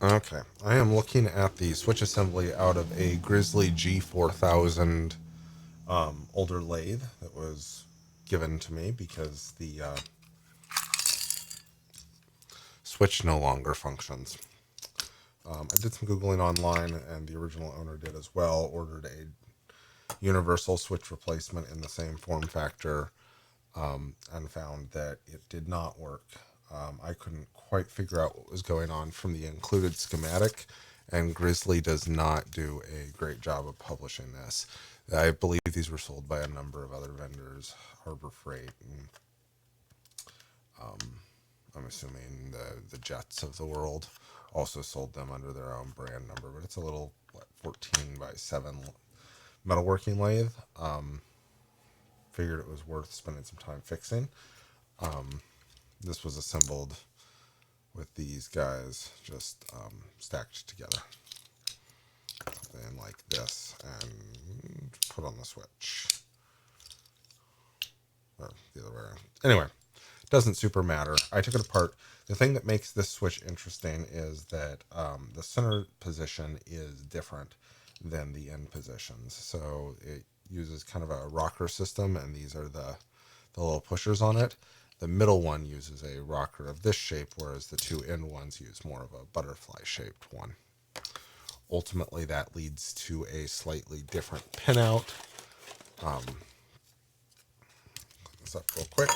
Okay, I am looking at the switch assembly out of a Grizzly G4000 older lathe that was given to me because the switch no longer functions. I did some Googling online, and the original owner did as well, ordered a universal switch replacement in the same form factor, and found that it did not work. I couldn't quite figure out what was going on from the included schematic, and Grizzly does not do a great job of publishing this. I believe these were sold by a number of other vendors, Harbor Freight, and I'm assuming the Jets of the world also sold them under their own brand number. But it's a little 14 by 7 metalworking lathe. Figured it was worth spending some time fixing. This was assembled with these guys just stacked together. Something like this, and put on the switch. Or the other way around. Anyway, doesn't super matter. I took it apart. The thing that makes this switch interesting is that the center position is different than the end positions. So it uses kind of a rocker system, and these are the little pushers on it. The middle one uses a rocker of this shape, whereas the two end ones use more of a butterfly-shaped one. Ultimately, that leads to a slightly different pinout. Clean this up real quick.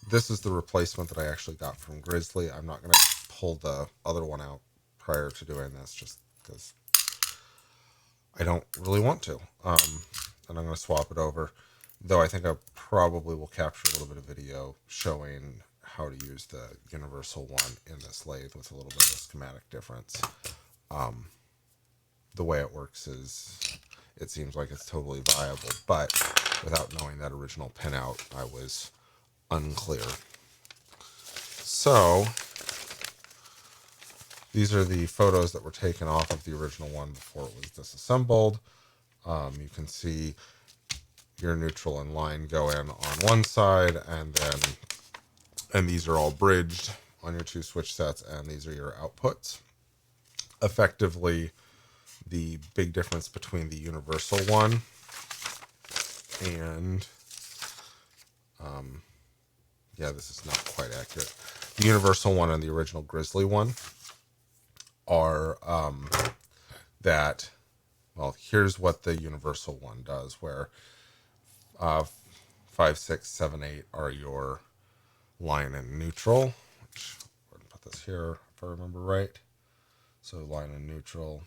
This is the replacement that I actually got from Grizzly. I'm not going to pull the other one out prior to doing this, just because I don't really want to. And I'm going to swap it over, though I think I probably will capture a little bit of video showing how to use the universal one in this lathe with a little bit of a schematic difference. The way it works is, it seems like it's totally viable, but without knowing that original pinout, I was unclear. So these are the photos that were taken off of the original one before it was disassembled. You can see your neutral and line go in on one side, and these are all bridged on your two switch sets, and these are your outputs. Effectively, the big difference between the universal one and yeah, this is not quite accurate. The universal one and the original Grizzly one are that, well, here's what the universal one does, where 5, 6, 7, 8 are your line and neutral. Which, I'm going to put this here if I remember right. So line and neutral.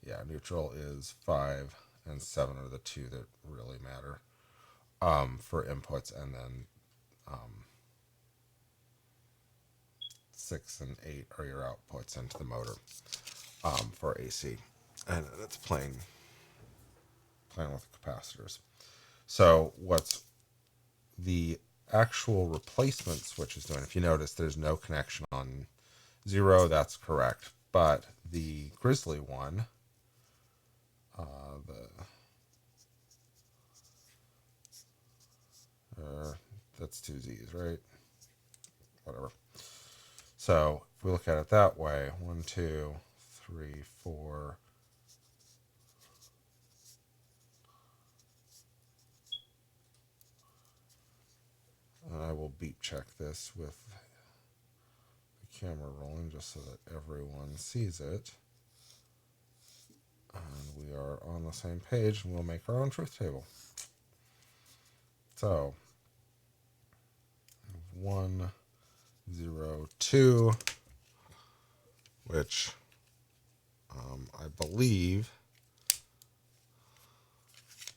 Yeah, neutral is 5 and 7 are the two that really matter for inputs, and then 6 and 8 are your outputs into the motor for AC, and it's playing with the capacitors. So what's the actual replacement switch is doing? If you notice, there's no connection on 0. That's correct, but the Grizzly one, that's 2 Z's, right? Whatever. So if we look at it that way, 1, 2, 3, 4. And I will beep check this with the camera rolling just so that everyone sees it. And we are on the same page, and we'll make our own truth table. So 1, 0, 2, which I believe,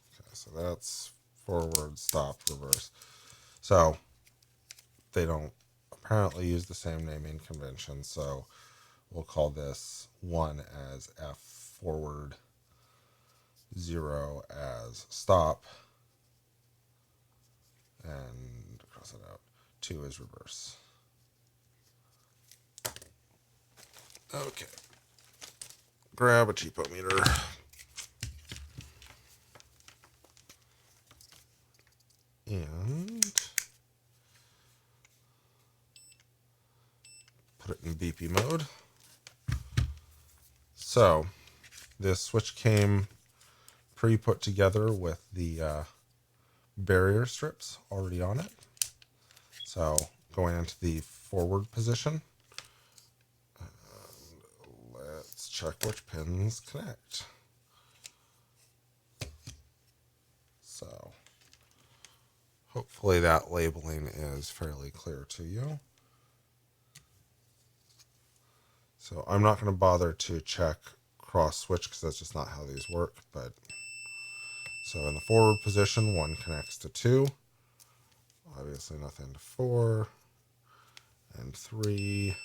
okay, so that's forward, stop, reverse. So they don't apparently use the same naming convention, so we'll call this 1 as F forward, 0 as stop, and cross it out. 2 is reverse. Okay. Grab a cheapo meter. And put it in BP mode. So this switch came pre-put together with the barrier strips already on it. So going into the forward position, let's check which pins connect. So hopefully that labeling is fairly clear to you. So I'm not going to bother to check cross switch because that's just not how these work. But so in the forward position, 1 connects to 2. Obviously nothing to 4. And 3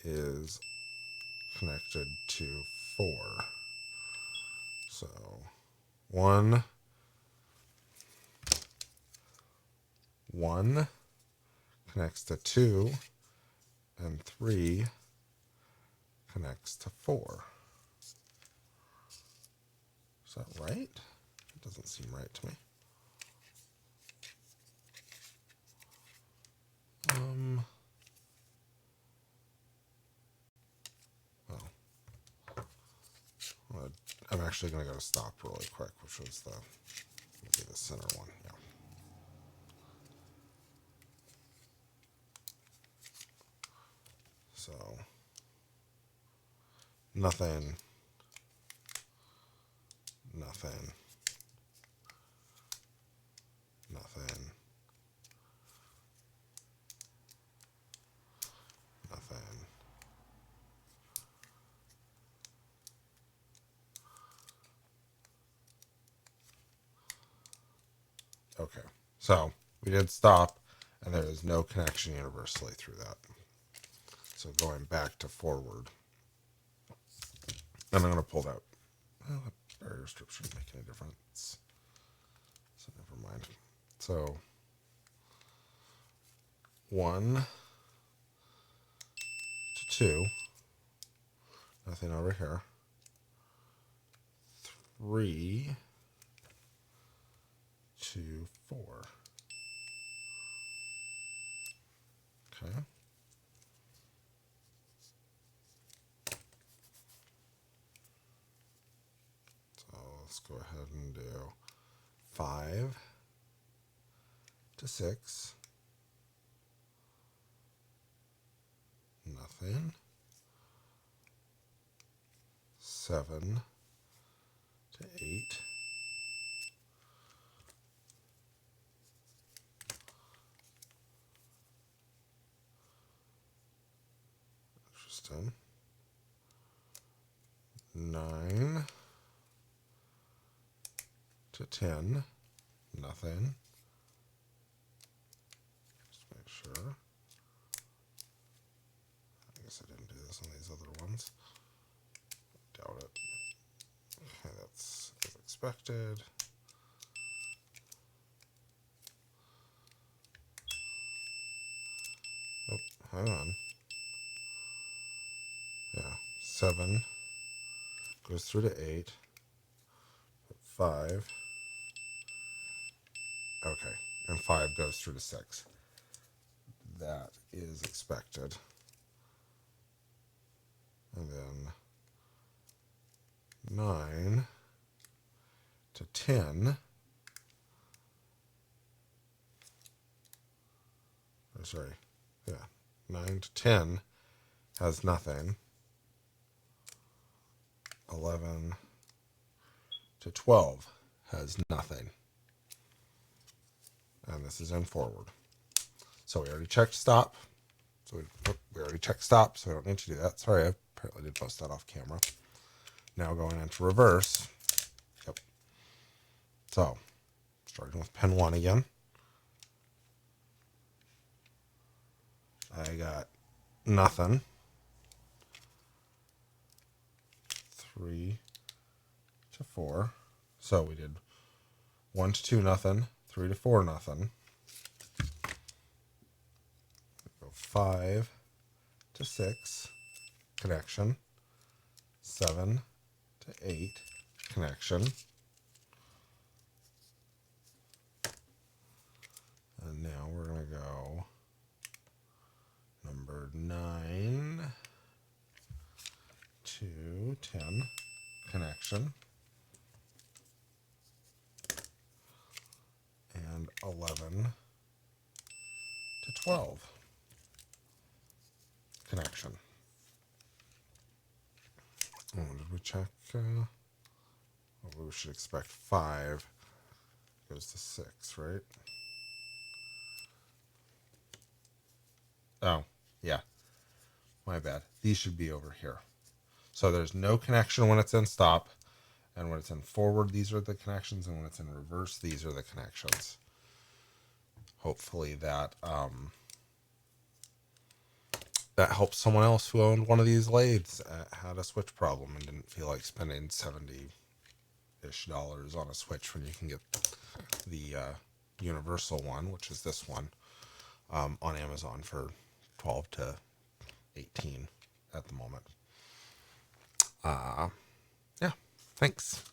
is connected to 4. So 1 connects to 2, and 3 connects to 4. Is that right? It doesn't seem right to me. I'm actually going to go to stop really quick, which was the center one. Yeah. So nothing. Okay, so we did stop, and there is no connection universally through that. So going back to forward, and I'm going to pull that. Well, the barrier strip shouldn't make any difference. So never mind. So 1 to 2, nothing over here. 3 to 4. Okay. So let's go ahead and do 5 to 6. Nothing. 7 to 8. Interesting. 9 to 10. Nothing. Just make sure. I guess I didn't do this on these other ones. Doubt it. Okay, that's as expected. Oh, hang on. Yeah, 7 goes through to 8. 5. Okay, and 5 goes through to 6. That is expected. And then 9 to 10. Oh, sorry. Yeah. 9 to 10 has nothing. 11 to 12 has nothing. And this is in forward. So we already checked stop. So we already checked stop, so we don't need to do that. Sorry, I apparently did post that off camera. Now going into reverse. Yep. So, starting with pin 1 again. I got nothing. 3 to 4. So we did 1 to 2 nothing, 3 to 4 nothing. Go 5 to 6 connection. 7 to 8 connection. And now we're going to go number 9 connection. And 11 to 12 connection. Oh, did we check? Well, we should expect 5 goes to 6, right? Oh, yeah. My bad. These should be over here. So there's no connection when it's in stop. And when it's in forward, these are the connections. And when it's in reverse, these are the connections. Hopefully that that helps someone else who owned one of these lathes, had a switch problem and didn't feel like spending $70-ish on a switch when you can get the universal one, which is this one, on Amazon for 12 to 18 at the moment. Yeah, thanks.